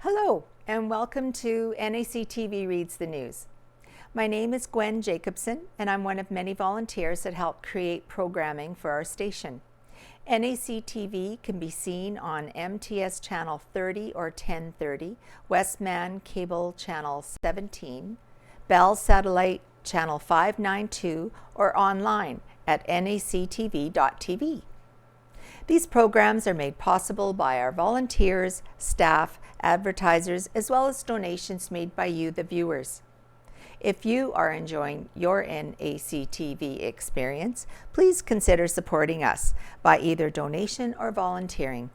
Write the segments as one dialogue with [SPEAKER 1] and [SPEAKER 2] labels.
[SPEAKER 1] Hello, and welcome to NACTV Reads the News. My name is Gwen Jacobsen, and I'm one of many volunteers that help create programming for our station. NACTV can be seen on MTS Channel 30 or 1030, Westman Cable Channel 17, Bell Satellite Channel 592, or online at nactv.tv. These programs are made possible by our volunteers, staff, advertisers, as well as donations made by you, the viewers. If you are enjoying your NACTV experience, please consider supporting us by either donation or volunteering.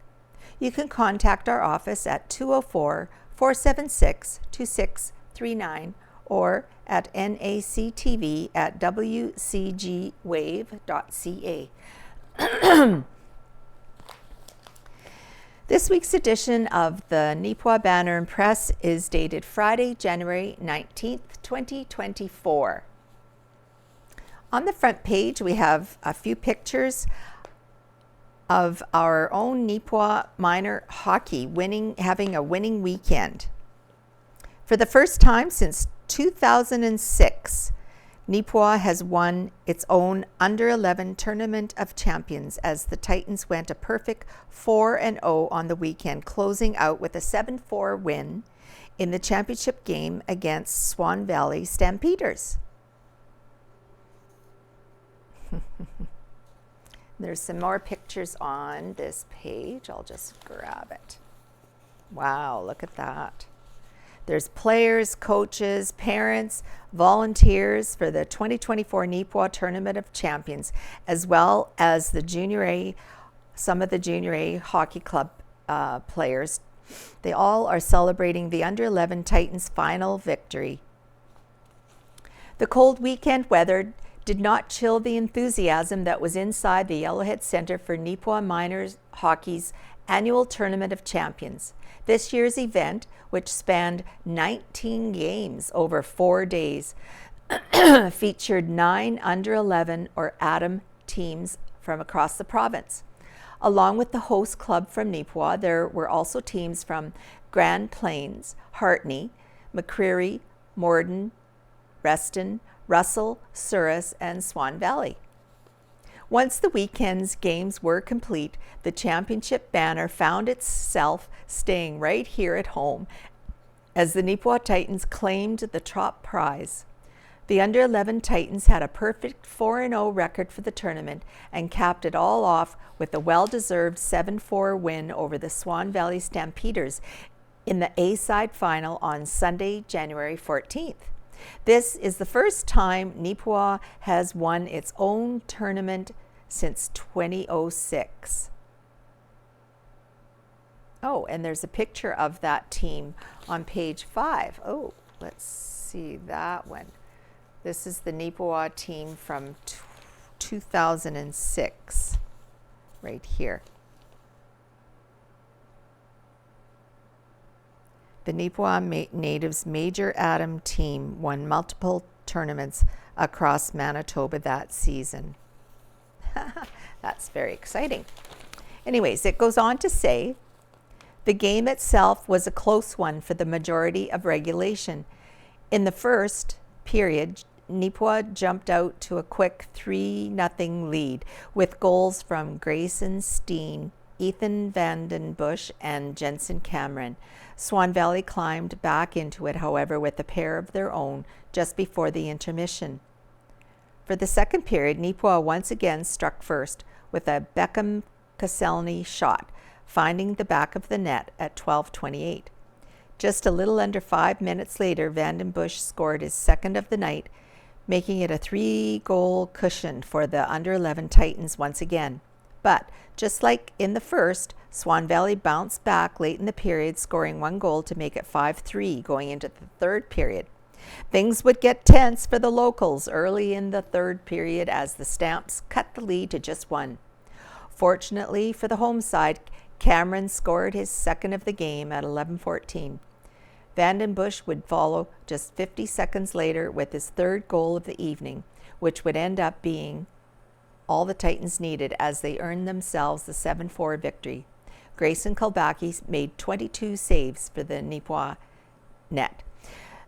[SPEAKER 1] You can contact our office at 204-476-2639 or at nactv@wcgwave.ca. This week's edition of the Neepawa Banner and Press is dated Friday, January 19th, 2024. On the front page, we have a few pictures of our own Neepawa minor hockey having a winning weekend. For the first time since 2006, Neepawa has won its own Under-11 Tournament of Champions as the Titans went a perfect 4-0 on the weekend, closing out with a 7-4 win in the championship game against Swan Valley Stampeders. There's some more pictures on this page. I'll just grab it. Wow, look at that. There's players, coaches, parents, volunteers for the 2024 Neepawa Tournament of Champions, as well as the Junior A, some of the Junior A Hockey Club players. They all are celebrating the Under-11 Titans' final victory. The cold weekend weather did not chill the enthusiasm that was inside the Yellowhead Center for Neepawa Minors Hockey's annual Tournament of Champions. This year's event, which spanned 19 games over 4 days, featured 9 Under-11 or ATOM teams from across the province. Along with the host club from Neepawa, there were also teams from Grand Plains, Hartney, McCreary, Morden, Reston, Russell, Souris, and Swan Valley. Once the weekend's games were complete, the championship banner found itself staying right here at home as the Neepawa Titans claimed the top prize. The Under-11 Titans had a perfect 4-0 record for the tournament and capped it all off with a well-deserved 7-4 win over the Swan Valley Stampeders in the A-side final on Sunday, January 14th. This is the first time Neepawa has won its own tournament since 2006. Oh, and there's a picture of that team on page 5. Oh, let's see that one. This is the Neepawa team from 2006, right here. The Neepawa Natives Major ATOM team won multiple tournaments across Manitoba that season. That's very exciting. Anyways, it goes on to say, the game itself was a close one for the majority of regulation. In the first period, Neepawa jumped out to a quick 3-0 lead with goals from Grayson Steen, Ethan Vandenbush, and Jensen Cameron. Swan Valley climbed back into it, however, with a pair of their own just before the intermission. For the second period, Neepawa once again struck first with a Beckham Caselny shot, finding the back of the net at 12:28. Just a little under 5 minutes later, Vandenbush scored his second of the night, making it a 3-goal cushion for the Under-11 Titans once again. But just like in the first, Swan Valley bounced back late in the period, scoring 1 goal to make it 5-3 going into the third period. Things would get tense for the locals early in the third period as the Stamps cut the lead to just 1. Fortunately for the home side, Cameron scored his second of the game at 11:14. Vandenbush would follow just 50 seconds later with his third goal of the evening, which would end up being all the Titans needed as they earned themselves the 7-4 victory. Grayson Kalbaki made 22 saves for the Neepawa net.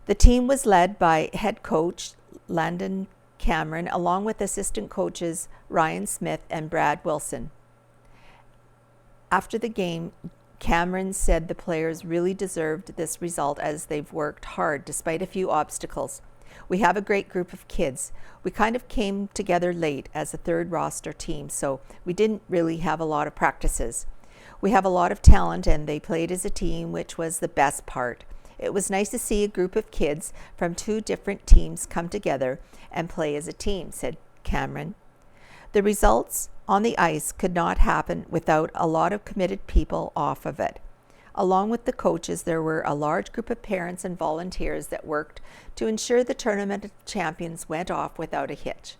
[SPEAKER 1] The team was led by head coach Landon Cameron, along with assistant coaches Ryan Smith and Brad Wilson. After the game, Cameron said the players really deserved this result as they've worked hard despite a few obstacles. We have a great group of kids. We kind of came together late as a third roster team, so we didn't really have a lot of practices. We have a lot of talent and they played as a team, which was the best part. It was nice to see a group of kids from two different teams come together and play as a team, said Cameron. The results on the ice could not happen without a lot of committed people off of it. Along with the coaches, there were a large group of parents and volunteers that worked to ensure the Tournament of Champions went off without a hitch.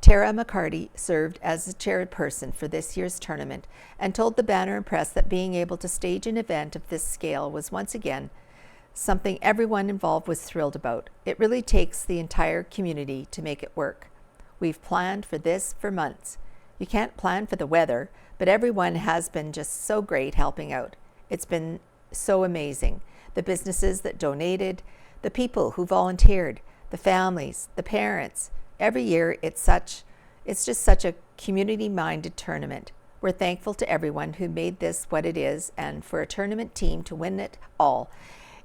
[SPEAKER 1] Tara McCarty served as the chairperson for this year's tournament and told the Banner and Press that being able to stage an event of this scale was once again something everyone involved was thrilled about. It really takes the entire community to make it work. We've planned for this for months. You can't plan for the weather, but everyone has been just so great helping out. It's been so amazing. The businesses that donated, the people who volunteered, the families, the parents. Every year it's just such a community-minded tournament. We're thankful to everyone who made this what it is and for a tournament team to win it all.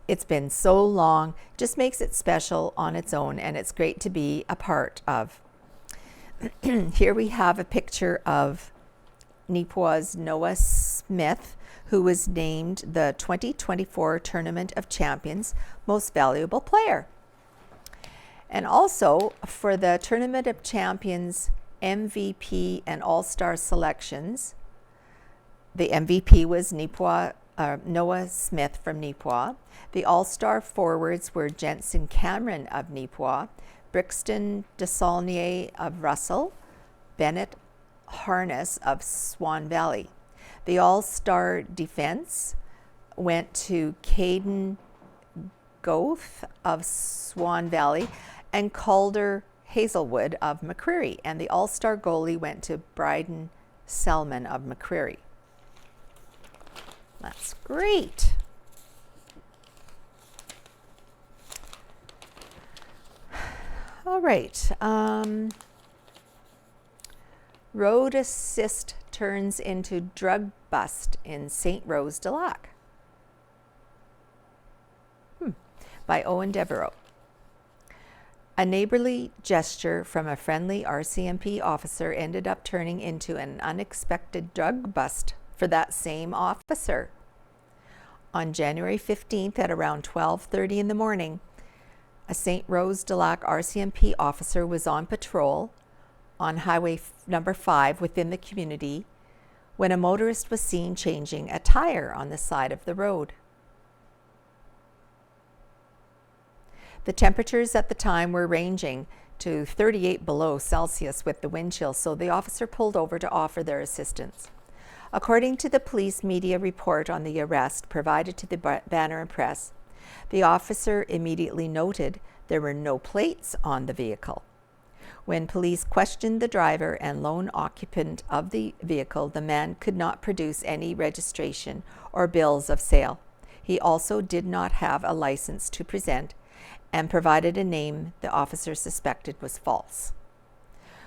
[SPEAKER 1] It's been so long, just makes it special on its own, and it's great to be a part of. Here we have a picture of Neepawa's Noah Smith, who was named the 2024 Tournament of Champions Most Valuable Player. And also for the Tournament of Champions MVP and All-Star selections, the MVP was Noah Smith from Neepawa. The All-Star forwards were Jensen Cameron of Neepawa, Brixton Desaulnier of Russell, Bennett Harness of Swan Valley. The All-Star defense went to Caden Goth of Swan Valley and Calder Hazelwood of McCreary. And the All-Star goalie went to Bryden Selman of McCreary. That's great. All right. Road assist turns into drug bust in St. Rose de Lac. By Owen Devereaux. A neighborly gesture from a friendly RCMP officer ended up turning into an unexpected drug bust for that same officer. On January 15th at around 12:30 in the morning, a St. Rose de Lac RCMP officer was on patrol on Highway number 5 within the community when a motorist was seen changing a tire on the side of the road. The temperatures at the time were ranging to 38 below Celsius with the wind chill, so the officer pulled over to offer their assistance. According to the police media report on the arrest provided to the Banner and Press, the officer immediately noted there were no plates on the vehicle. When police questioned the driver and lone occupant of the vehicle, the man could not produce any registration or bills of sale. He also did not have a license to present and provided a name the officer suspected was false.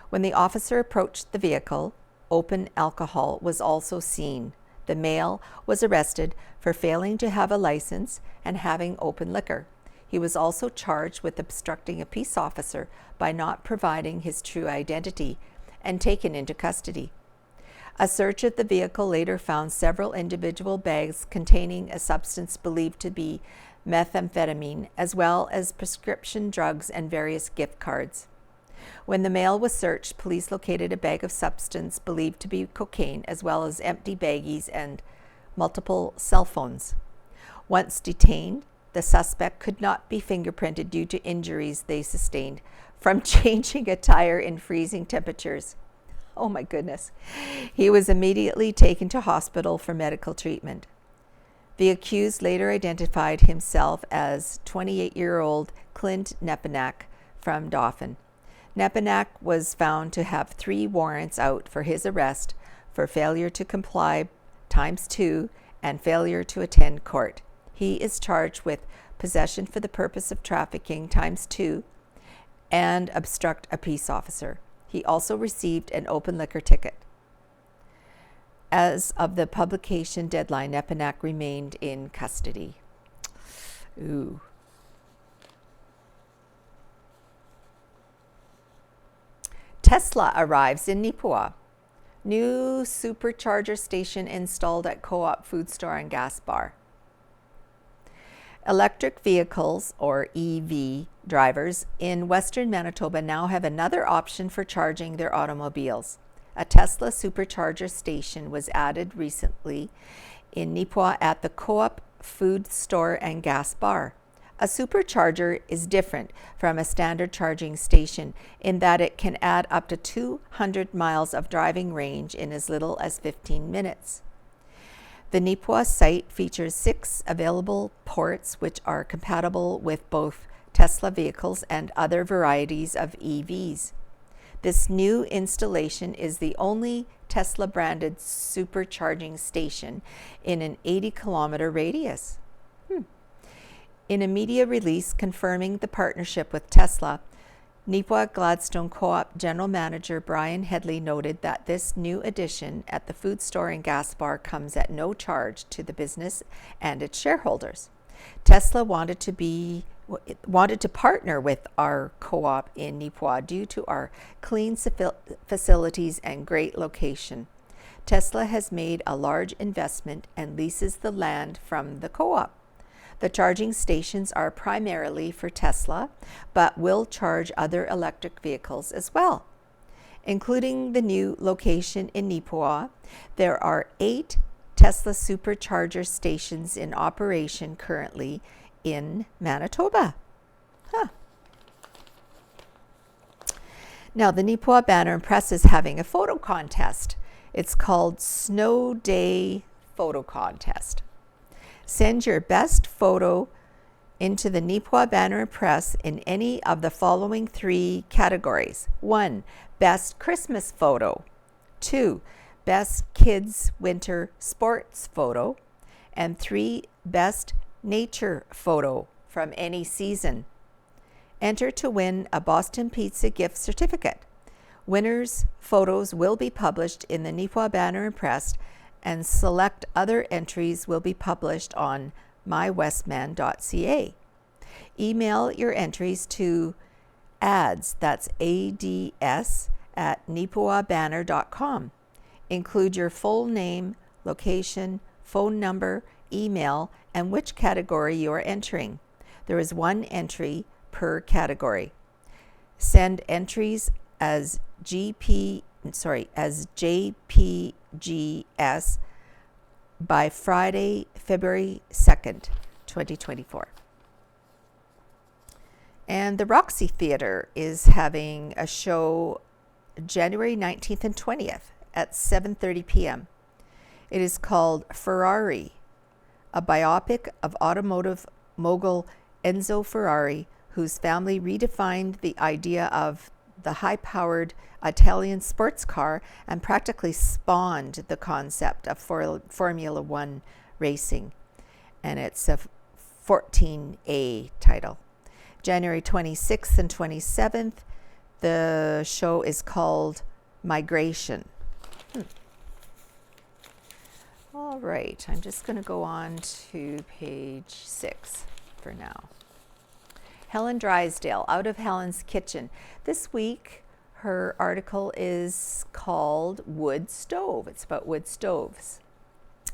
[SPEAKER 1] When the officer approached the vehicle, open alcohol was also seen. The male was arrested for failing to have a license and having open liquor. He was also charged with obstructing a peace officer by not providing his true identity and taken into custody. A search of the vehicle later found several individual bags containing a substance believed to be methamphetamine, as well as prescription drugs and various gift cards. When the male was searched, police located a bag of substance believed to be cocaine, as well as empty baggies and multiple cell phones. Once detained, the suspect could not be fingerprinted due to injuries they sustained from changing a tire in freezing temperatures. Oh my goodness. He was immediately taken to hospital for medical treatment. The accused later identified himself as 28-year-old Clint Neepawa from Dauphin. Neepawa was found to have 3 warrants out for his arrest for failure to comply ×2 and failure to attend court. He is charged with possession for the purpose of trafficking ×2 and obstruct a peace officer. He also received an open liquor ticket. As of the publication deadline, Neepawa remained in custody. Ooh. Tesla arrives in Neepawa. New Supercharger station installed at Co-op food store and gas bar. Electric vehicles, or EV, drivers in Western Manitoba now have another option for charging their automobiles. A Tesla Supercharger station was added recently in Neepawa at the Co-op food store and gas bar. A supercharger is different from a standard charging station in that it can add up to 200 miles of driving range in as little as 15 minutes. The Neepawa site features 6 available ports which are compatible with both Tesla vehicles and other varieties of EVs. This new installation is the only Tesla-branded supercharging station in an 80-kilometer radius. In a media release confirming the partnership with Tesla, Neepawa Gladstone Co-op General Manager Brian Headley noted that this new addition at the food store and gas bar comes at no charge to the business and its shareholders. Tesla wanted to partner with our co-op in Neepawa due to our clean facilities and great location. Tesla has made a large investment and leases the land from the co-op. The charging stations are primarily for Tesla, but will charge other electric vehicles as well. Including the new location in Neepawa, there are 8 Tesla Supercharger stations in operation currently in Manitoba. Now, the Neepawa Banner and Press is having a photo contest. It's called Snow Day Photo Contest. Send your best photo into the Neepawa Banner and Press in any of the following 3 categories. 1, Best Christmas Photo. 2, Best Kids Winter Sports Photo. And 3, Best Nature Photo from any season. Enter to win a Boston Pizza gift certificate. Winners' photos will be published in the Neepawa Banner and Press, and select other entries will be published on mywestman.ca. Email your entries to ads, that's ADS, at neepawabanner.com. Include your full name, location, phone number, email, and which category you are entering. There is 1 entry per category. Send entries as JPGS by Friday, February 2nd, 2024. And the Roxy Theatre is having a show January 19th and 20th at 7:30 p.m. It is called Ferrari, a biopic of automotive mogul Enzo Ferrari, whose family redefined the idea of the high-powered Italian sports car and practically spawned the concept of Formula One racing. And it's a 14A title. January 26th and 27th, the show is called Migration. All right, I'm just going to go on to page 6 for now. Helen Drysdale, Out of Helen's Kitchen. This week, her article is called Wood Stove. It's about wood stoves.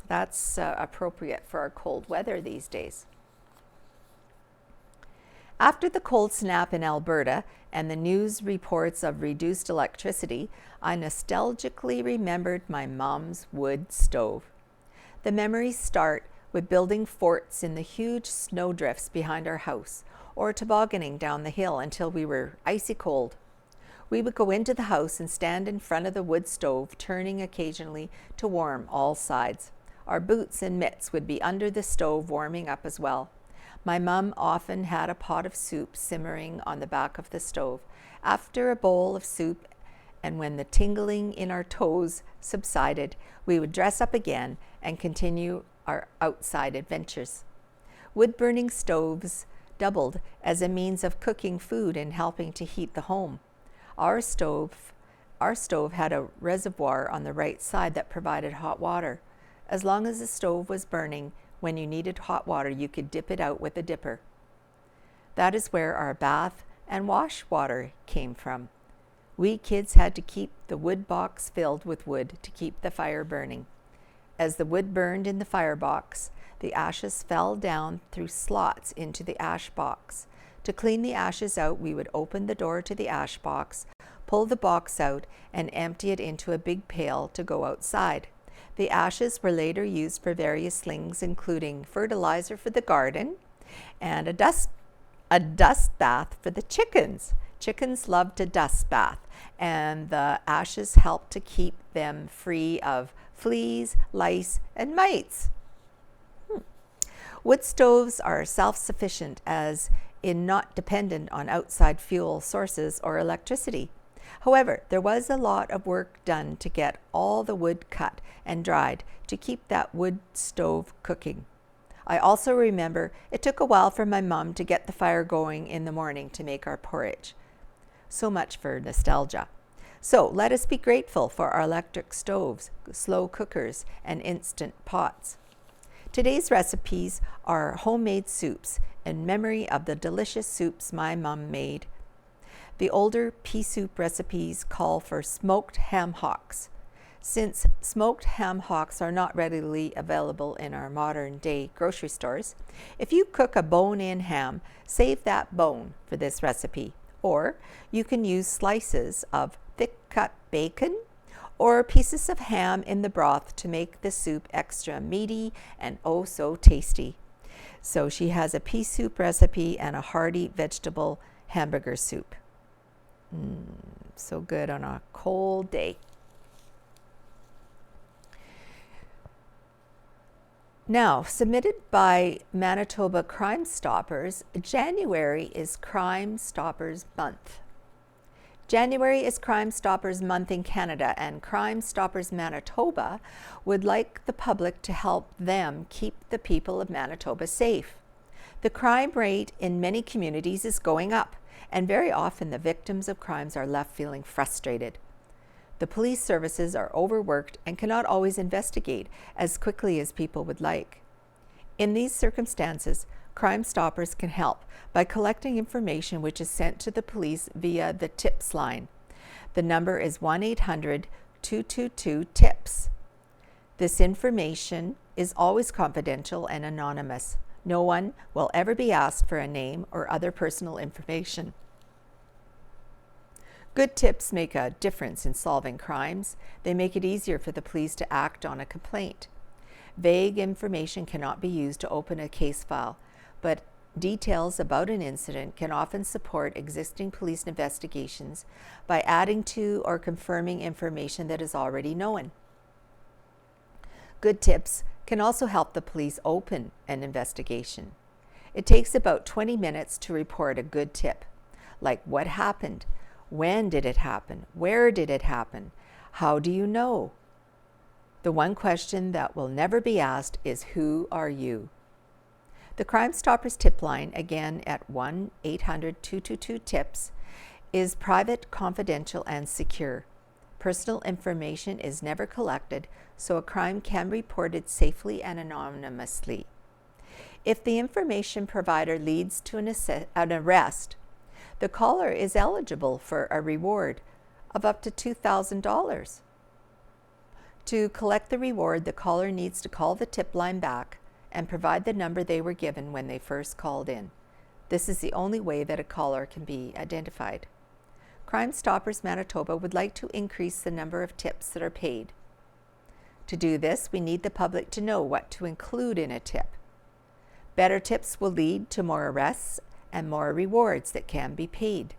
[SPEAKER 1] That's appropriate for our cold weather these days. After the cold snap in Alberta and the news reports of reduced electricity, I nostalgically remembered my mom's wood stove. The memories start with building forts in the huge snowdrifts behind our house, or tobogganing down the hill until we were icy cold. We would go into the house and stand in front of the wood stove, turning occasionally to warm all sides. Our boots and mitts would be under the stove warming up as well. My mum often had a pot of soup simmering on the back of the stove. After a bowl of soup and when the tingling in our toes subsided, we would dress up again and continue our outside adventures. Wood-burning stoves doubled as a means of cooking food and helping to heat the home. Our stove had a reservoir on the right side that provided hot water. As long as the stove was burning, when you needed hot water, you could dip it out with a dipper. That is where our bath and wash water came from. We kids had to keep the wood box filled with wood to keep the fire burning. As the wood burned in the firebox, the ashes fell down through slots into the ash box. To clean the ashes out, we would open the door to the ash box, pull the box out, and empty it into a big pail to go outside. The ashes were later used for various things, including fertilizer for the garden and a dust bath for the chickens. Chickens loved a dust bath, and the ashes helped to keep them free of fleas, lice, and mites. Wood stoves are self-sufficient, as in not dependent on outside fuel sources or electricity. However, there was a lot of work done to get all the wood cut and dried to keep that wood stove cooking. I also remember it took a while for my mom to get the fire going in the morning to make our porridge. So much for nostalgia. So let us be grateful for our electric stoves, slow cookers, and instant pots. Today's recipes are homemade soups in memory of the delicious soups my mom made. The older pea soup recipes call for smoked ham hocks. Since smoked ham hocks are not readily available in our modern day grocery stores, if you cook a bone-in ham, save that bone for this recipe. Or you can use slices of thick-cut bacon or pieces of ham in the broth to make the soup extra meaty and oh so tasty. So she has a pea soup recipe and a hearty vegetable hamburger soup. So good on a cold day. Now, submitted by Manitoba Crime Stoppers, January is Crime Stoppers Month. January is Crime Stoppers Month in Canada, and Crime Stoppers Manitoba would like the public to help them keep the people of Manitoba safe. The crime rate in many communities is going up, and very often the victims of crimes are left feeling frustrated. The police services are overworked and cannot always investigate as quickly as people would like. In these circumstances, Crime Stoppers can help by collecting information which is sent to the police via the TIPS line. The number is 1-800-222-TIPS. This information is always confidential and anonymous. No one will ever be asked for a name or other personal information. Good tips make a difference in solving crimes. They make it easier for the police to act on a complaint. Vague information cannot be used to open a case file, but details about an incident can often support existing police investigations by adding to or confirming information that is already known. Good tips can also help the police open an investigation. It takes about 20 minutes to report a good tip, like what happened, when did it happen, where did it happen, how do you know? The one question that will never be asked is, who are you? The Crime Stoppers tip line, again at 1-800-222-TIPS, is private, confidential, and secure. Personal information is never collected, so a crime can be reported safely and anonymously. If the information provider leads to an arrest, the caller is eligible for a reward of up to $2,000. To collect the reward, the caller needs to call the tip line back and provide the number they were given when they first called in. This is the only way that a caller can be identified. Crime Stoppers Manitoba would like to increase the number of tips that are paid. To do this, we need the public to know what to include in a tip. Better tips will lead to more arrests and more rewards that can be paid.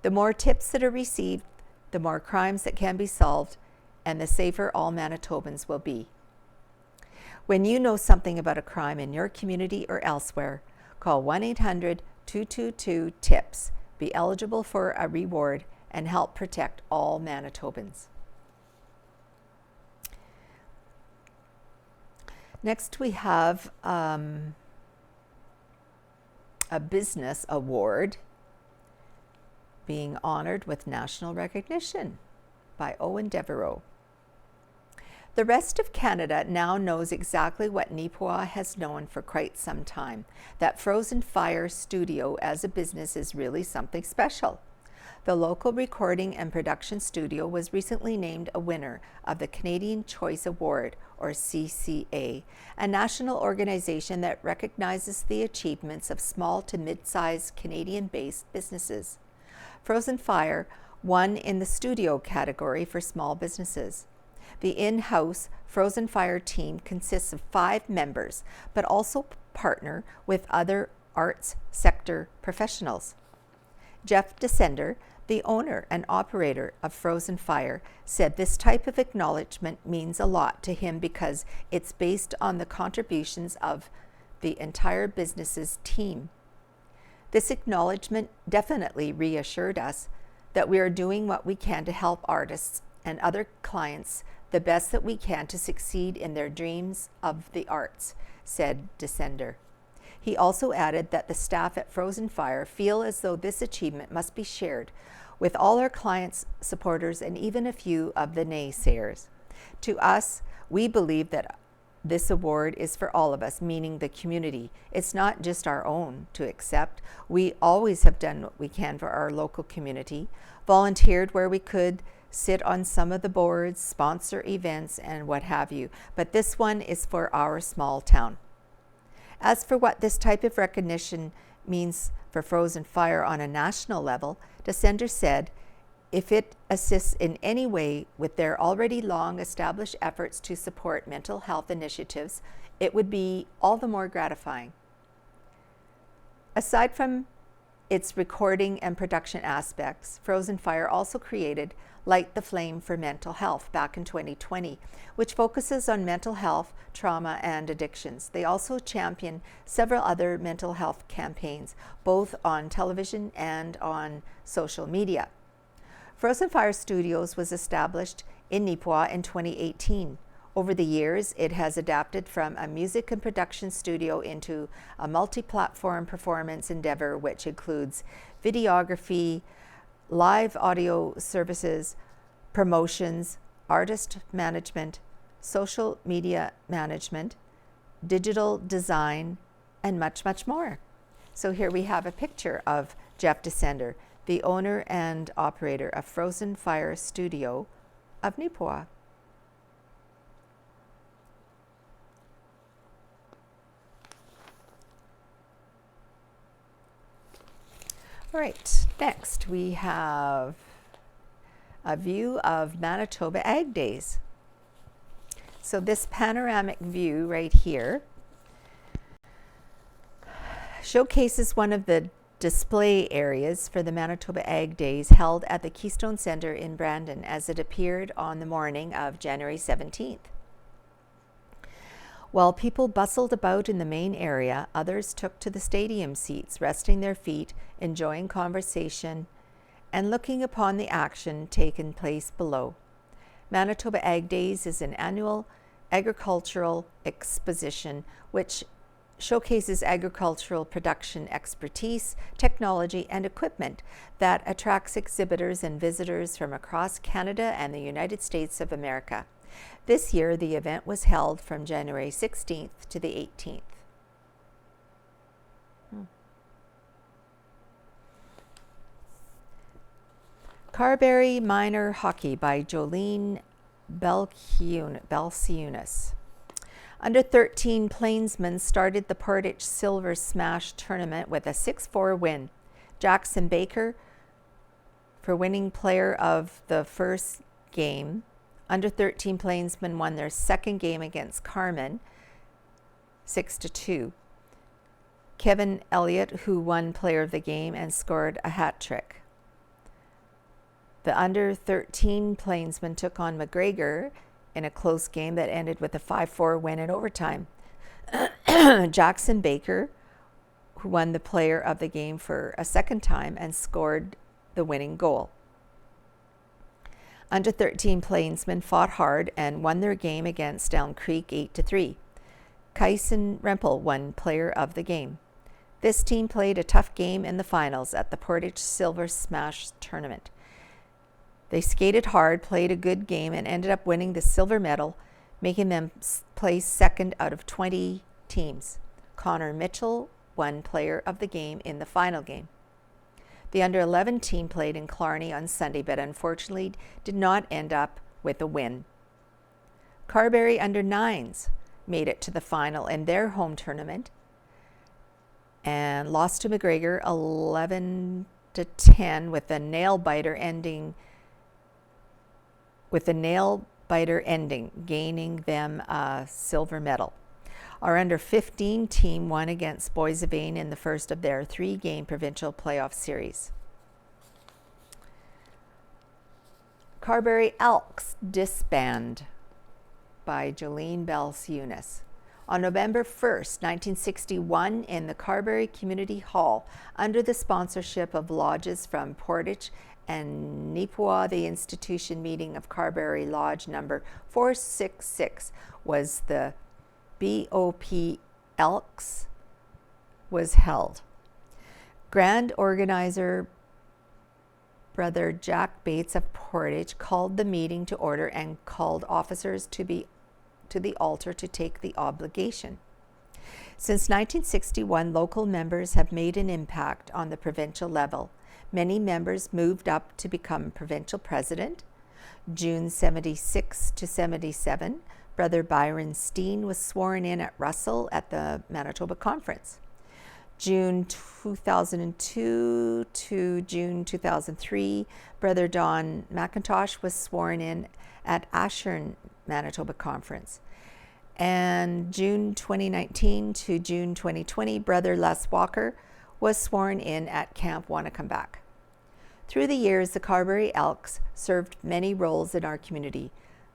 [SPEAKER 1] The more tips that are received, the more crimes that can be solved, and the safer all Manitobans will be. When you know something about a crime in your community or elsewhere, call 1-800-222-TIPS. Be eligible for a reward and help protect all Manitobans. Next, we have a business award being honored with national recognition by Owen Devereaux. The rest of Canada now knows exactly what Neepawa has known for quite some time, that Frozen Fire Studio as a business is really something special. The local recording and production studio was recently named a winner of the Canadian Choice Award, or CCA, a national organization that recognizes the achievements of small to mid-sized Canadian-based businesses. Frozen Fire won in the studio category for small businesses. The in-house Frozen Fire team consists of 5 members, but also partner with other arts sector professionals. Jeff Descender, the owner and operator of Frozen Fire, said this type of acknowledgement means a lot to him because it's based on the contributions of the entire business's team. This acknowledgement definitely reassured us that we are doing what we can to help artists and other clients the best that we can to succeed in their dreams of the arts, said Descender. He also added that the staff at Frozen Fire feel as though this achievement must be shared with all our clients, supporters, and even a few of the naysayers. To us, we believe that this award is for all of us, meaning the community. It's not just our own to accept. We always have done what we can for our local community, volunteered where we could, sit on some of the boards, sponsor events, and what have you. But this one is for our small town. As for what this type of recognition means for Frozen Fire on a national level, Descender said, if it assists in any way with their already long established efforts to support mental health initiatives, it would be all the more gratifying. Aside from its recording and production aspects, Frozen Fire also created Light the Flame for Mental Health back in 2020, which focuses on mental health, trauma, and addictions. They also champion several other mental health campaigns, both on television and on social media. Frozen Fire Studios was established in Neepawa in 2018. Over the years, it has adapted from a music and production studio into a multi-platform performance endeavor, which includes videography, live audio services, promotions, artist management, social media management, digital design, and much, much more. So here we have a picture of Jeff Descender, the owner and operator of Frozen Fire Studio of Neepawa. All right, next we have a view of Manitoba Ag Days. So this panoramic view right here showcases one of the display areas for the Manitoba Ag Days held at the Keystone Centre in Brandon as it appeared on the morning of January 17th. While people bustled about in the main area, others took to the stadium seats, resting their feet, enjoying conversation, and looking upon the action taking place below. Manitoba Ag Days is an annual agricultural exposition which showcases agricultural production expertise, technology, and equipment that attracts exhibitors and visitors from across Canada and the United States of America. This year, the event was held from January 16th to the 18th. Carberry Minor Hockey by Jolene Belciunas. Under 13 Plainsmen started the Portage Silver Smash tournament with a 6-4 win. Jackson Baker for winning player of the first game. Under 13 Plainsmen won their second game against Carman, 6-2. Kevin Elliott, who won player of the game and scored a hat trick. The under 13 Plainsmen took on McGregor in a close game that ended with a 5-4 win in overtime. Jackson Baker, who won the player of the game for a second time and scored the winning goal. Under 13 Plainsmen fought hard and won their game against Elm Creek 8-3. Kyson Rempel won Player of the Game. This team played a tough game in the finals at the Portage Silver Smash Tournament. They skated hard, played a good game, and ended up winning the silver medal, making them place second out of 20 teams. Connor Mitchell won Player of the Game in the final game. The under-11 team played in Killarney on Sunday, but unfortunately did not end up with a win. Carberry under-9s made it to the final in their home tournament and lost to McGregor 11-10 with a nail biter ending, gaining them a silver medal. Our under-15 team won against Boys of Vain in the first of their 3-game provincial playoff series. Carberry Elks disband by Jolene Bells Eunice. On November 1st, 1961, in the Carberry Community Hall, under the sponsorship of lodges from Portage and Neepawa, the institution meeting of Carberry Lodge number 466 was the BOP Elks was held. Grand organizer Brother Jack Bates of Portage called the meeting to order and called officers to the altar to take the obligation. Since 1961, local members have made an impact on the provincial level. Many members moved up to become provincial president. June 76 to 77, Brother Byron Steen was sworn in at Russell at the Manitoba Conference. June 2002 to June 2003, Brother Don McIntosh was sworn in at Ashern Manitoba Conference. And June 2019 to June 2020, Brother Les Walker was sworn in at Camp Wanna-Come-Back. Through the years, the Carberry Elks served many roles in our community.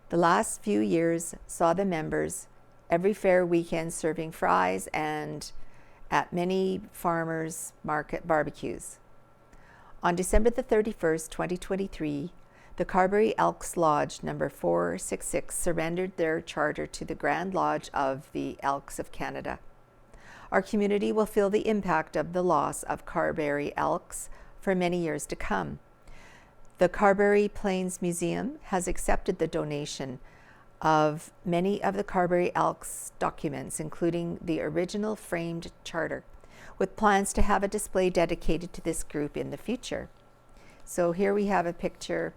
[SPEAKER 1] The last few years saw the members every fair weekend serving fries and at many farmers market barbecues. On December the 31st, 2023, the Carberry Elks Lodge number 466 surrendered their charter to the Grand Lodge of the Elks of Canada. Our community will feel the impact of the loss of Carberry Elks for many years to come. The Carberry Plains Museum has accepted the donation of many of the Carberry Elks documents, including the original framed charter, with plans to have a display dedicated to this group in the future. So here we have a picture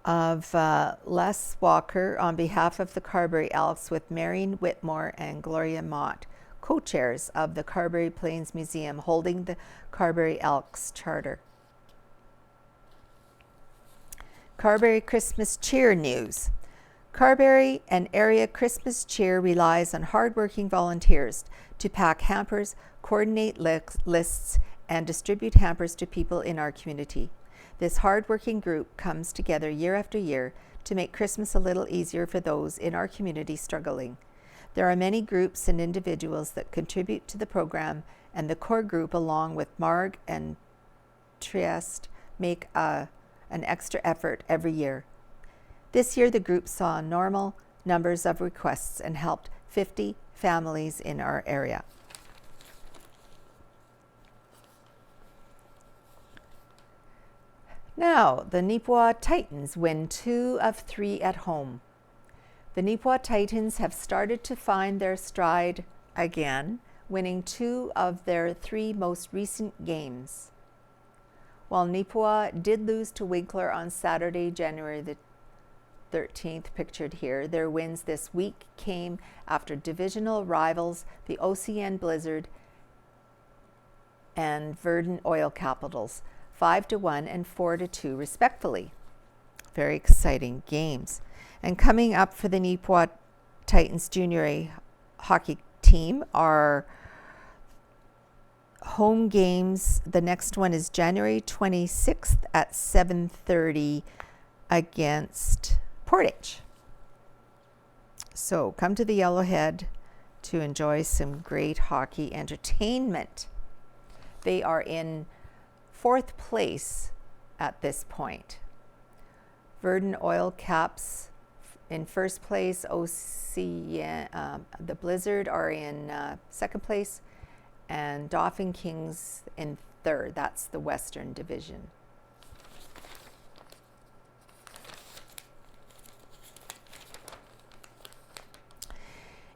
[SPEAKER 1] of Les Walker on behalf of the Carberry Elks with Marion Whitmore and Gloria Mott, co-chairs of the Carberry Plains Museum, holding the Carberry Elks Charter. Carberry Christmas Cheer News. Carberry and area Christmas cheer relies on hardworking volunteers to pack hampers, coordinate lists, and distribute hampers to people in our community. This hardworking group comes together year after year to make Christmas a little easier for those in our community struggling. There are many groups and individuals that contribute to the program, and the core group, along with Marg and Trieste, make an extra effort every year. This year, the group saw normal numbers of requests and helped 50 families in our area. Now, the Neepawa Titans win 2 of 3 at home. The Neepawa Titans have started to find their stride again, winning 2 of their 3 most recent games. While Neepawa did lose to Winkler on Saturday, January the 13th, pictured here, their wins this week came after divisional rivals, the OCN Blizzard and Verdun Oil Capitals, 5-1 and 4-2 respectively. Very exciting games. And coming up for the Neepawa Titans Junior A hockey team are home games. The next one is January 26th at 7:30 against Portage. So come to the Yellowhead to enjoy some great hockey entertainment. They are in 4th place at this point. Verdun Oil Caps in first place. The Blizzard are in second place, and Dauphin Kings in third. That's the Western Division.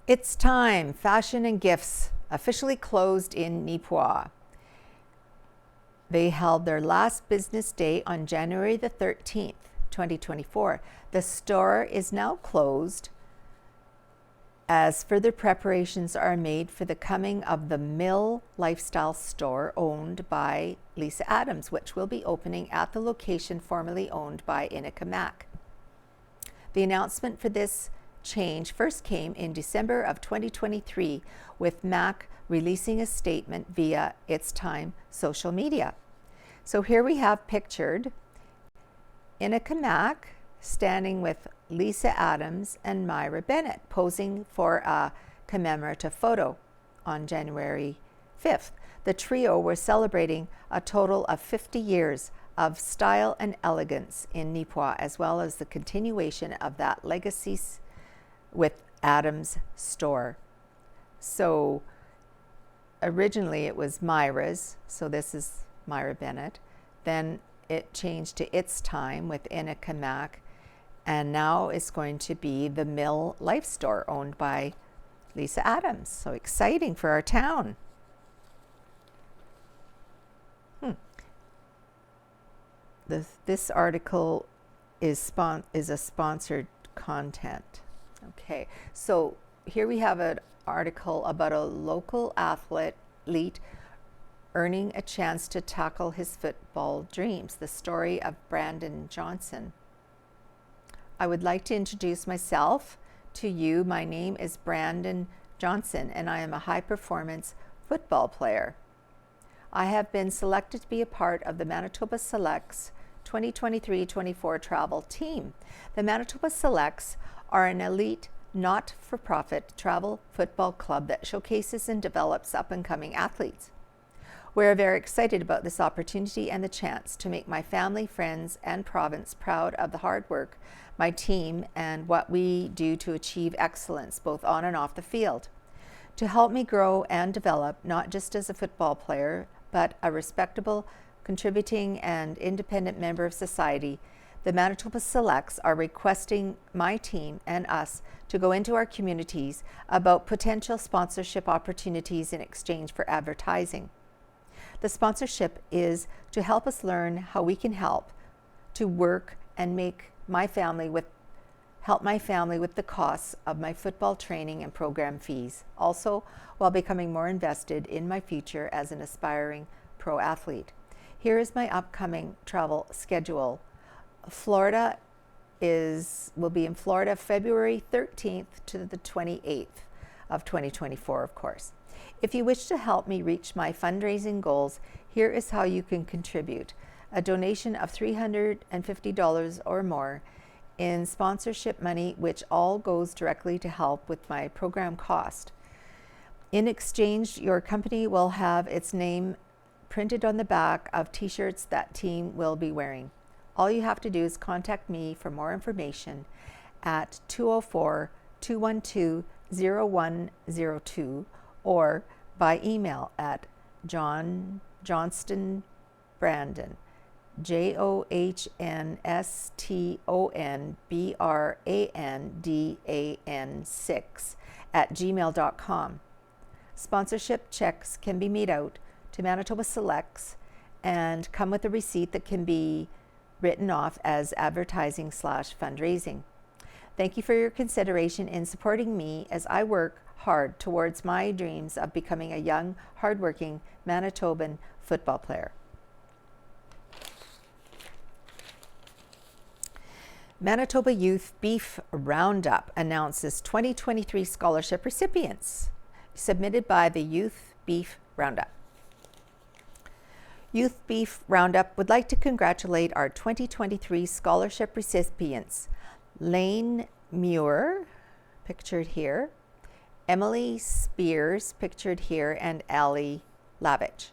[SPEAKER 1] It's time. Fashion and Gifts officially closed in Neepawa. They held their last business day on January the 13th, 2024. The store is now closed as further preparations are made for the coming of the Mill Lifestyle store owned by Lisa Adams, which will be opening at the location formerly owned by NACTV. The announcement for this change first came in December of 2023, with MAC releasing a statement via It's Time social media. So here we have pictured NACTV standing with Lisa Adams and Myra Bennett posing for a commemorative photo on January 5th. The trio were celebrating a total of 50 years of style and elegance in Neepawa, as well as the continuation of that legacy with Adams store. So originally it was Myra's, so this is Myra Bennett. Then it changed to It's Time with NACTV, and now it's going to be the Mill Life store owned by Lisa Adams. So exciting for our town. This article is a sponsored content. Okay, so here we have an article about a local athlete earning a chance to tackle his football dreams. The story of Brandon Johnson. I would like to introduce myself to you. My name is Brandon Johnson, and I am a high-performance football player. I have been selected to be a part of the Manitoba Selects 2023-24 travel team. The Manitoba Selects are an elite, not-for-profit travel football club that showcases and develops up-and-coming athletes. We're very excited about this opportunity and the chance to make my family, friends, and province proud of the hard work, my team, and what we do to achieve excellence both on and off the field. To help me grow and develop, not just as a football player, but a respectable, contributing, and independent member of society, the Manitoba Selects are requesting my team and us to go into our communities about potential sponsorship opportunities in exchange for advertising. The sponsorship is to help us learn how we can help to work and help my family with the costs of my football training and program fees, also while becoming more invested in my future as an aspiring pro athlete. Here is my upcoming travel schedule. Florida will be in Florida February 13th to the 28th of 2024, of course. If you wish to help me reach my fundraising goals, here is how you can contribute. A donation of $350 or more in sponsorship money, which all goes directly to help with my program cost. In exchange, your company will have its name printed on the back of t-shirts that team will be wearing. All you have to do is contact me for more information at 204-212-0102 or by email at johnstonbrandon, JOHNSTONBRANDAN6 @gmail.com. Sponsorship checks can be made out to Manitoba Selects and come with a receipt that can be written off as advertising/fundraising. Thank you for your consideration in supporting me as I work hard towards my dreams of becoming a young, hardworking Manitoban football player. Manitoba Youth Beef Roundup announces 2023 scholarship recipients, submitted by the Youth Beef Roundup. Youth Beef Roundup would like to congratulate our 2023 scholarship recipients, Lane Muir, pictured here, Emily Spears, pictured here, and Allie Lavich.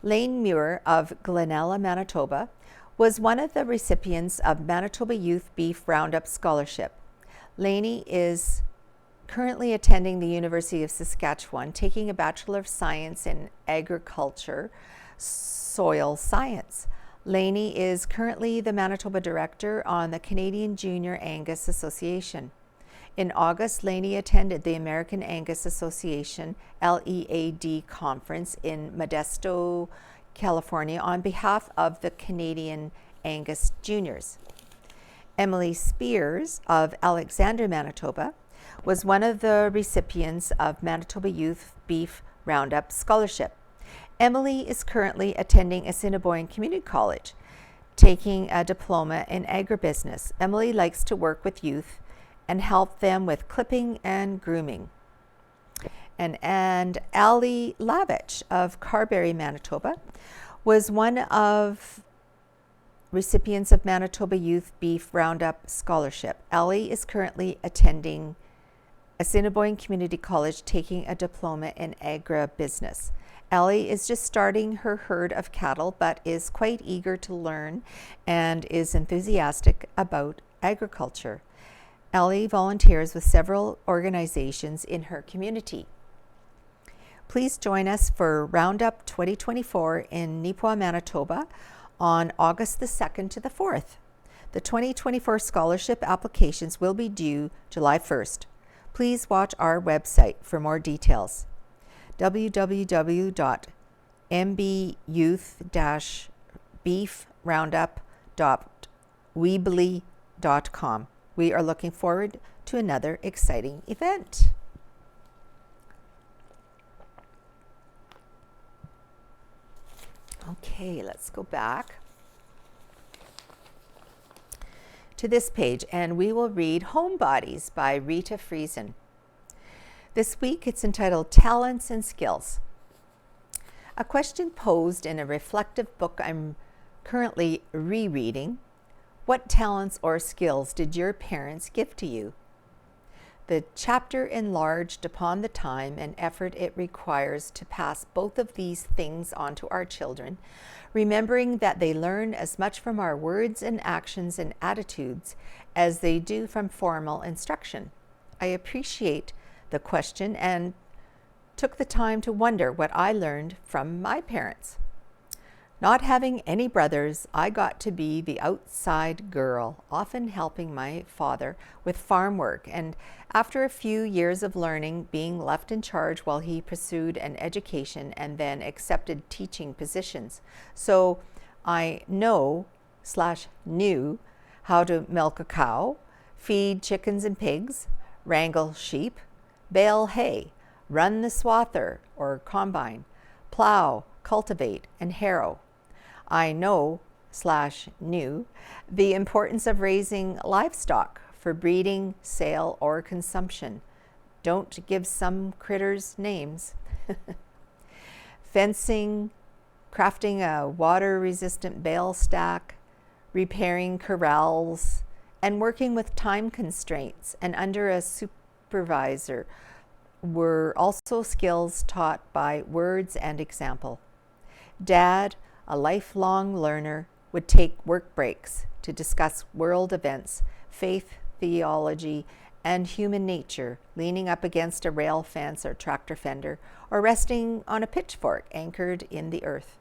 [SPEAKER 1] Lane Muir of Glenella, Manitoba, was one of the recipients of Manitoba Youth Beef Roundup Scholarship. Lainey is currently attending the University of Saskatchewan, taking a Bachelor of Science in Agriculture, Soil Science. Lainey is currently the Manitoba Director on the Canadian Junior Angus Association. In August, Lainey attended the American Angus Association LEAD conference in Modesto, California on behalf of the Canadian Angus Juniors. Emily Spears of Alexander, Manitoba, was one of the recipients of Manitoba Youth Beef Roundup Scholarship. Emily is currently attending Assiniboine Community College, taking a diploma in agribusiness. Emily likes to work with youth and help them with clipping and grooming. And Ali Lavich of Carberry, Manitoba, was one of recipients of Manitoba Youth Beef Roundup Scholarship. Ali is currently attending Assiniboine Community College, taking a diploma in agribusiness. Ali is just starting her herd of cattle, but is quite eager to learn and is enthusiastic about agriculture. Ali volunteers with several organizations in her community. Please join us for Roundup 2024 in Neepawa, Manitoba on August the 2nd to the 4th. The 2024 scholarship applications will be due July 1st. Please watch our website for more details. www.mbyouth-beefroundup.weebly.com. We are looking forward to another exciting event. Okay, let's go back to this page and we will read Homebodies by Rita Friesen. This week it's entitled Talents and Skills. A question posed in a reflective book I'm currently rereading: what talents or skills did your parents give to you? The chapter enlarged upon the time and effort it requires to pass both of these things on to our children, remembering that they learn as much from our words and actions and attitudes as they do from formal instruction. I appreciate the question and took the time to wonder what I learned from my parents. Not having any brothers, I got to be the outside girl, often helping my father with farm work, and after a few years of learning, being left in charge while he pursued an education and then accepted teaching positions. So I knew how to milk a cow, feed chickens and pigs, wrangle sheep, bale hay, run the swather or combine, plow, cultivate, and harrow. I knew the importance of raising livestock for breeding, sale, or consumption. Don't give some critters names. Fencing, crafting a water-resistant bale stack, repairing corrals, and working with time constraints and under a supervisor were also skills taught by words and example. Dad, a lifelong learner, would take work breaks to discuss world events, faith, theology, and human nature, leaning up against a rail fence or tractor fender, or resting on a pitchfork anchored in the earth.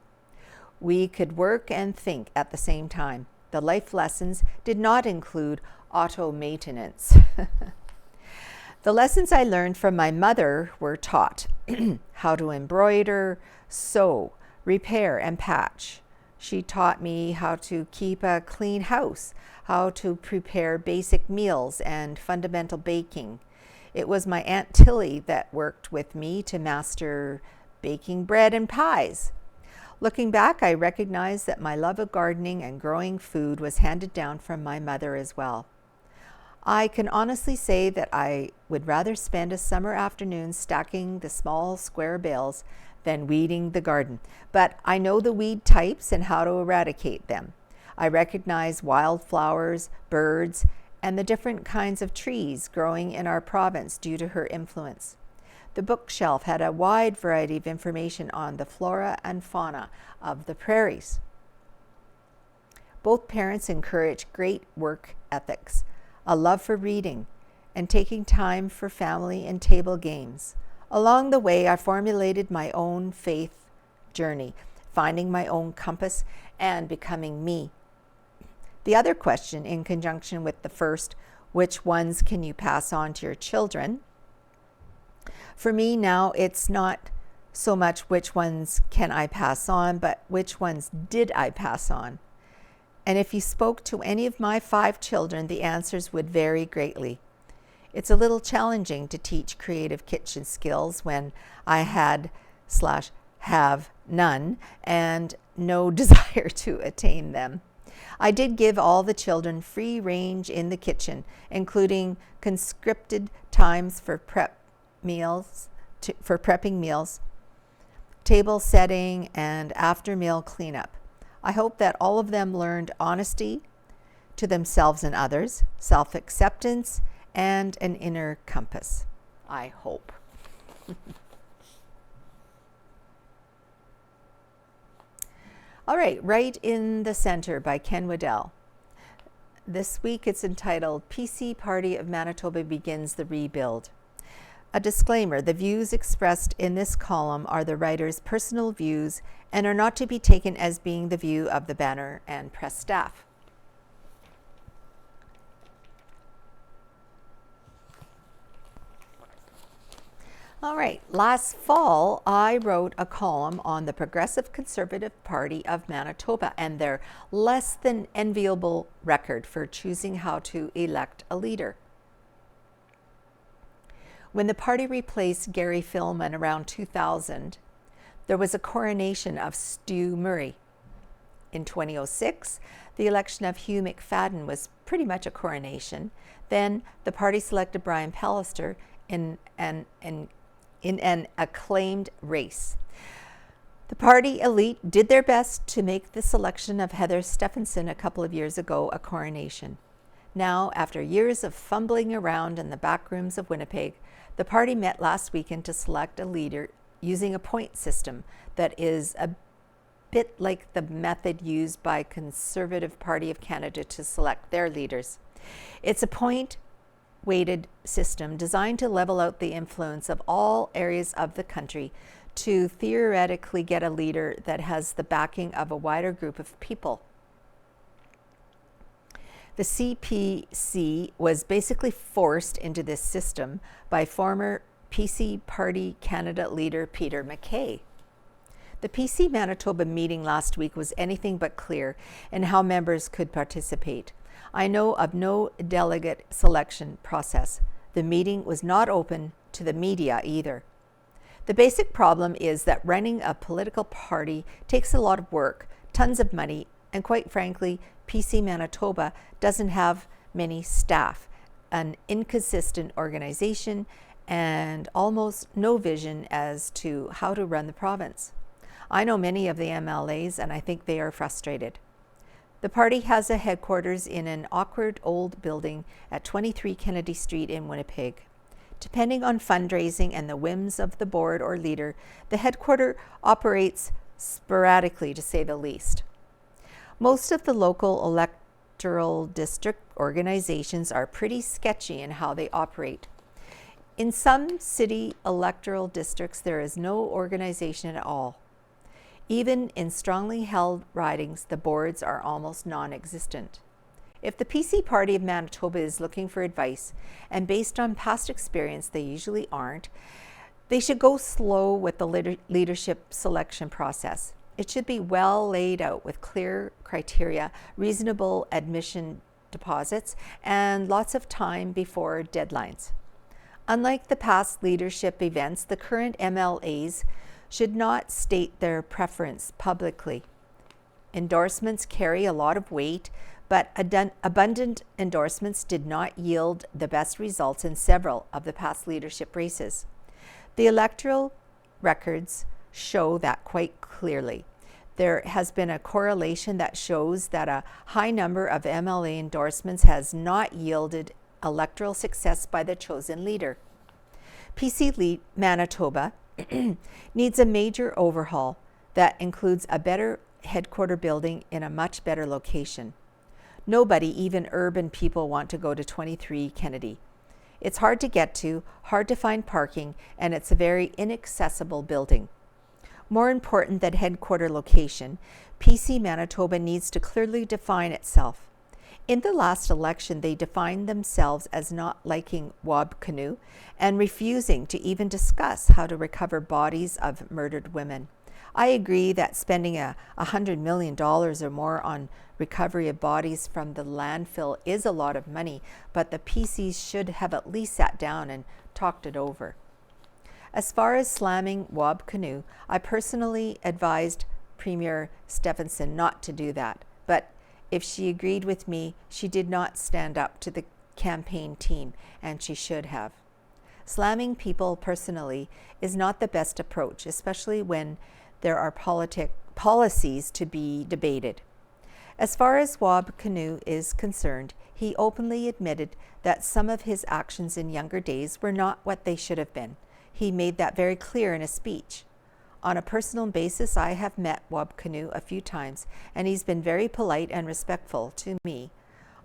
[SPEAKER 1] We could work and think at the same time. The life lessons did not include auto maintenance. The lessons I learned from my mother were taught: how to embroider, sew, repair, and patch. She taught me how to keep a clean house, how to prepare basic meals and fundamental baking. It was my Aunt Tilly that worked with me to master baking bread and pies. Looking back, I recognize that my love of gardening and growing food was handed down from my mother as well. I can honestly say that I would rather spend a summer afternoon stacking the small square bales than weeding the garden, but I know the weed types and how to eradicate them. I recognize wildflowers, birds, and the different kinds of trees growing in our province due to her influence. The bookshelf had a wide variety of information on the flora and fauna of the prairies. Both parents encourage great work ethics, a love for reading, and taking time for family and table games. Along the way, I formulated my own faith journey, finding my own compass and becoming me. The other question, in conjunction with the first, which ones can you pass on to your children? For me now, it's not so much which ones can I pass on, but which ones did I pass on? And if you spoke to any of my 5 children, the answers would vary greatly. It's a little challenging to teach creative kitchen skills when I had/have none and no desire to attain them. I did give all the children free range in the kitchen, including conscripted times for prepping meals, table setting, and after meal cleanup. I hope that all of them learned honesty to themselves and others, self-acceptance, and an inner compass. I hope. All right, Right in the Center by Ken Waddell. This week it's entitled PC Party of Manitoba Begins the Rebuild. A disclaimer, the views expressed in this column are the writer's personal views and are not to be taken as being the view of the banner and press staff. All right, last fall I wrote a column on the Progressive Conservative Party of Manitoba and their less than enviable record for choosing how to elect a leader. When the party replaced Gary Filmon around 2000, there was a coronation of Stu Murray. In 2006, the election of Hugh McFadden was pretty much a coronation. Then the party selected Brian Pallister in an acclaimed race. The party elite did their best to make the selection of Heather Stephenson a couple of years ago a coronation. Now, after years of fumbling around in the back rooms of Winnipeg, the party met last weekend to select a leader using a point system that is a bit like the method used by Conservative Party of Canada to select their leaders. It's a point-weighted system designed to level out the influence of all areas of the country to theoretically get a leader that has the backing of a wider group of people. The CPC was basically forced into this system by former PC Party Canada leader Peter MacKay. The PC Manitoba meeting last week was anything but clear in how members could participate. I know of no delegate selection process. The meeting was not open to the media either. The basic problem is that running a political party takes a lot of work, tons of money, and quite frankly, PC Manitoba doesn't have many staff, an inconsistent organization, and almost no vision as to how to run the province. I know many of the MLAs, and I think they are frustrated. The party has a headquarters in an awkward old building at 23 Kennedy Street in Winnipeg. Depending on fundraising and the whims of the board or leader, the headquarters operates sporadically, to say the least. Most of the local electoral district organizations are pretty sketchy in how they operate. In some city electoral districts, there is no organization at all. Even in strongly held ridings, the boards are almost non-existent. If the PC Party of Manitoba is looking for advice, and based on past experience they usually aren't, they should go slow with the leadership selection process. It should be well laid out with clear criteria, reasonable admission deposits, and lots of time before deadlines. Unlike the past leadership events, the current MLAs should not state their preference publicly. Endorsements carry a lot of weight, but abundant endorsements did not yield the best results in several of the past leadership races. The electoral records show that quite clearly. There has been a correlation that shows that a high number of MLA endorsements has not yielded electoral success by the chosen leader. PC Manitoba needs a major overhaul that includes a better headquarter building in a much better location. Nobody, even urban people, want to go to 23 Kennedy. It's hard to get to, hard to find parking, and it's a very inaccessible building. More important than headquarter location, PC Manitoba needs to clearly define itself. In the last election, they defined themselves as not liking Wab Kinuuth and refusing to even discuss how to recover bodies of murdered women. I agree that spending $100 million or more on recovery of bodies from the landfill is a lot of money, but the PCs should have at least sat down and talked it over. As far as slamming Wab Kinuuth, I personally advised Premier Stephenson not to do that, but if she agreed with me, she did not stand up to the campaign team, and she should have. Slamming people personally is not the best approach, especially when there are policies to be debated. As far as Wab Kinuuth is concerned, he openly admitted that some of his actions in younger days were not what they should have been. He made that very clear in a speech. On a personal basis, I have met Wab Kinuuth a few times, and he's been very polite and respectful to me.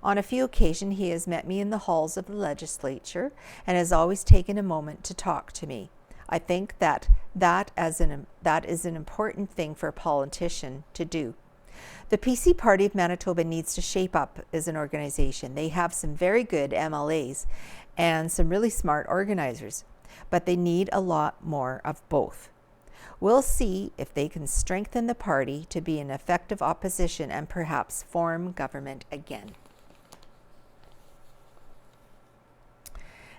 [SPEAKER 1] On a few occasions, he has met me in the halls of the legislature and has always taken a moment to talk to me. I think that is an important thing for a politician to do. The PC Party of Manitoba needs to shape up as an organization. They have some very good MLAs and some really smart organizers, but they need a lot more of both. We'll see if they can strengthen the party to be an effective opposition and perhaps form government again.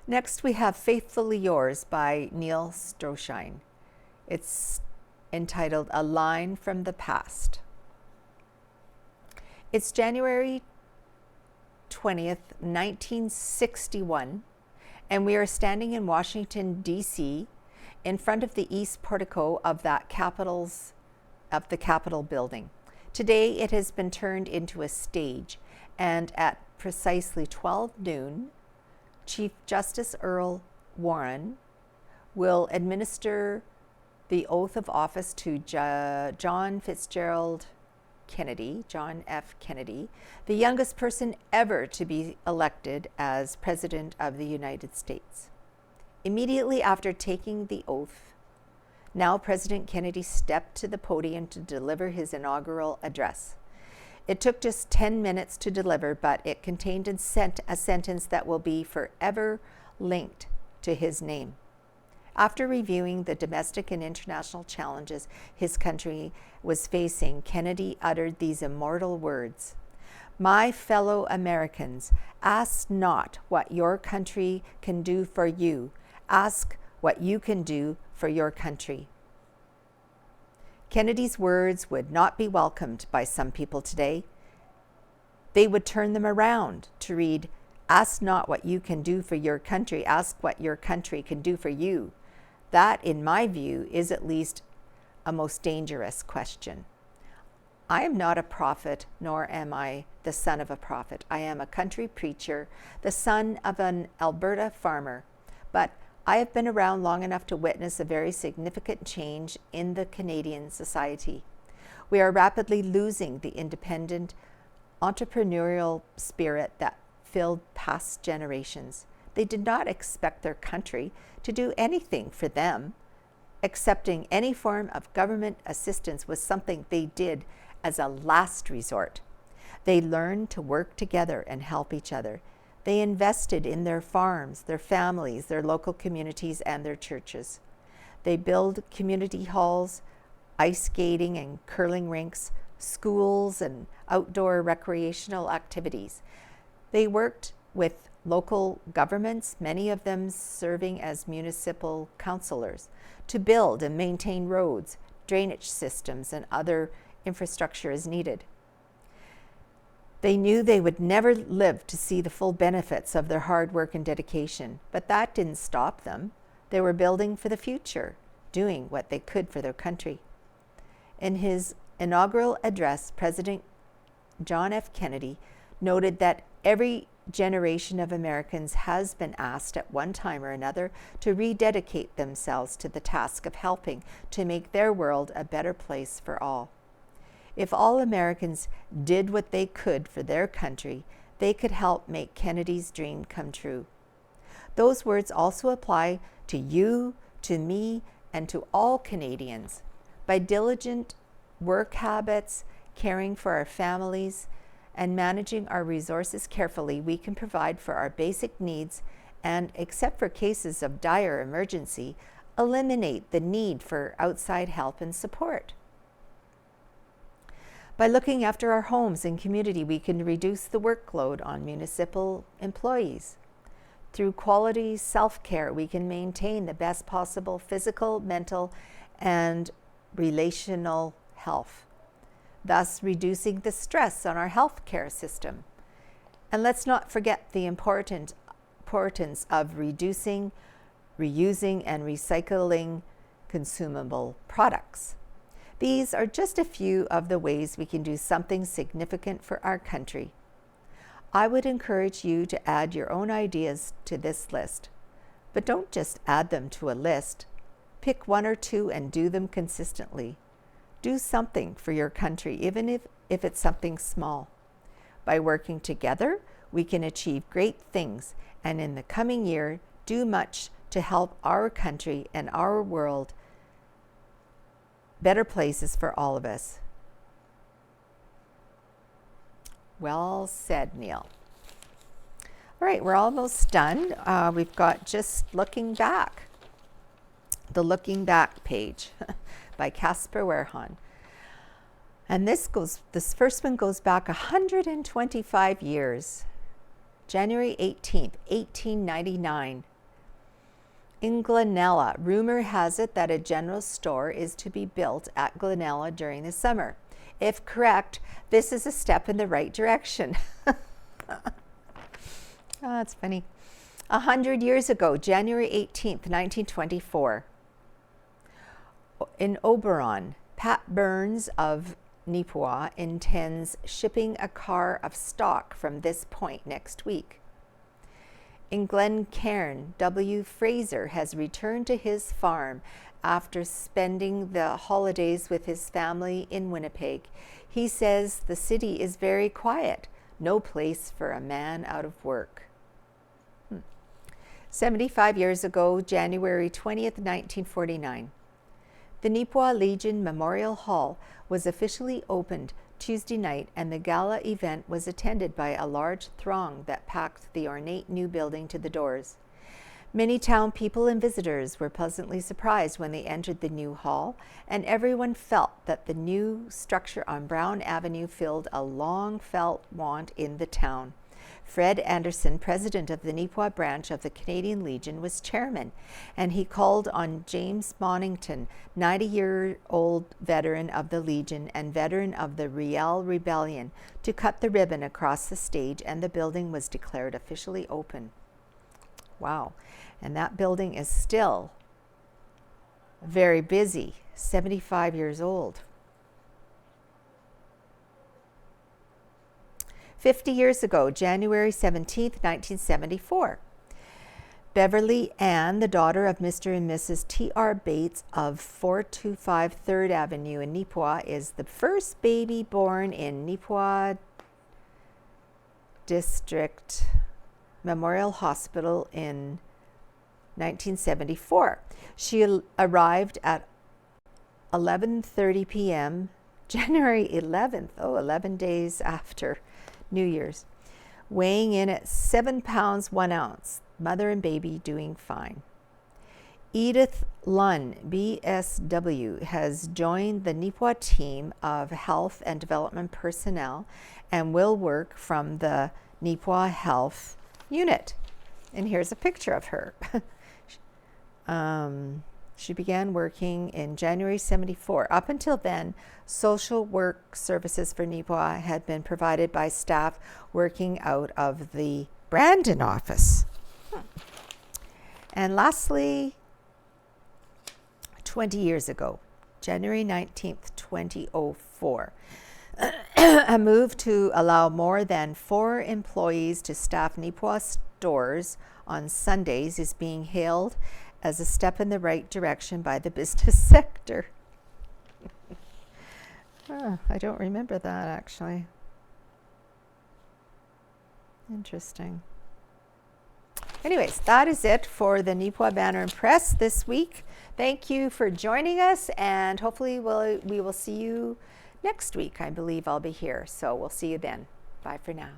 [SPEAKER 1] Next, we have Faithfully Yours by Neil Stroshine. It's entitled A Line from the Past. It's January 20th, 1961, and we are standing in Washington, D.C., in front of the east portico of the Capitol building. Today, it has been turned into a stage, and at precisely 12 noon, Chief Justice Earl Warren will administer the oath of office to John F. Kennedy, the youngest person ever to be elected as President of the United States. Immediately after taking the oath, now President Kennedy stepped to the podium to deliver his inaugural address. It took just 10 minutes to deliver, but it contained a sentence that will be forever linked to his name. After reviewing the domestic and international challenges his country was facing, Kennedy uttered these immortal words: "My fellow Americans, ask not what your country can do for you. Ask what you can do for your country." Kennedy's words would not be welcomed by some people today. They would turn them around to read, "Ask not what you can do for your country, ask what your country can do for you." That, in my view, is at least a most dangerous question. I am not a prophet, nor am I the son of a prophet. I am a country preacher, the son of an Alberta farmer, but I have been around long enough to witness a very significant change in the Canadian society. We are rapidly losing the independent, entrepreneurial spirit that filled past generations. They did not expect their country to do anything for them. Accepting any form of government assistance was something they did as a last resort. They learned to work together and help each other. They invested in their farms, their families, their local communities, and their churches. They built community halls, ice skating and curling rinks, schools, and outdoor recreational activities. They worked with local governments, many of them serving as municipal councillors, to build and maintain roads, drainage systems, and other infrastructure as needed. They knew they would never live to see the full benefits of their hard work and dedication, but that didn't stop them. They were building for the future, doing what they could for their country. In his inaugural address, President John F. Kennedy noted that every generation of Americans has been asked at one time or another to rededicate themselves to the task of helping to make their world a better place for all. If all Americans did what they could for their country, they could help make Kennedy's dream come true. Those words also apply to you, to me, and to all Canadians. By diligent work habits, caring for our families, and managing our resources carefully, we can provide for our basic needs and, except for cases of dire emergency, eliminate the need for outside help and support. By looking after our homes and community, we can reduce the workload on municipal employees. Through quality self-care, we can maintain the best possible physical, mental, and relational health, thus reducing the stress on our healthcare system. And let's not forget the importance of reducing, reusing, and recycling consumable products. These are just a few of the ways we can do something significant for our country. I would encourage you to add your own ideas to this list, but don't just add them to a list. Pick one or two and do them consistently. Do something for your country, even if it's something small. By working together, we can achieve great things, and in the coming year, do much to help our country and our world better places for all of us. Well said, Neil. All right, we're almost done. We've got just looking back. The Looking Back page by Casper Werhan. And this first one goes back 125 years. January 18th, 1899. In Glenella, rumor has it that a general store is to be built at Glenella during the summer. If correct, this is a step in the right direction. Oh, that's funny. 100 years ago, January 18th, 1924. In Oberon, Pat Burns of Neepawa intends shipping a car of stock from this point next week. In Glencairn, W. Fraser has returned to his farm after spending the holidays with his family in Winnipeg. He says the city is very quiet, no place for a man out of work. 75 years ago, January 20th, 1949. The Neepawa Legion Memorial Hall was officially opened Tuesday night, and the gala event was attended by a large throng that packed the ornate new building to the doors. Many town people and visitors were pleasantly surprised when they entered the new hall, and everyone felt that the new structure on Brown Avenue filled a long-felt want in the town. Fred Anderson, president of the Neepawa branch of the Canadian Legion, was chairman, and he called on James Monington, 90-year-old veteran of the Legion and veteran of the Riel Rebellion, to cut the ribbon across the stage, and the building was declared officially open. Wow. And that building is still very busy, 75 years old. 50 years ago, January 17th, 1974. Beverly Ann, the daughter of Mr. and Mrs. T.R. Bates of 425 3rd Avenue in Neepawa, is the first baby born in Neepawa District Memorial Hospital in 1974. She arrived at 11:30 p.m. January 11th, 11 days after New Year's, weighing in at 7 pounds 1 ounce. Mother and baby doing fine. Edith Lunn, BSW, has joined the Neepawa team of health and development personnel and will work from the Neepawa Health Unit. And here's a picture of her. She began working in January 74. Up until then, social work services for Neepawa had been provided by staff working out of the Brandon office. And lastly, 20 years ago, January 19th, 2004, a move to allow more than 4 employees to staff Neepawa stores on Sundays is being hailed as a step in the right direction by the business sector. I don't remember that actually. Interesting. Anyways, that is it for the Neepawa Banner and Press this week. Thank you for joining us, and hopefully we will see you next week. I believe I'll be here, so we'll see you then. Bye for now.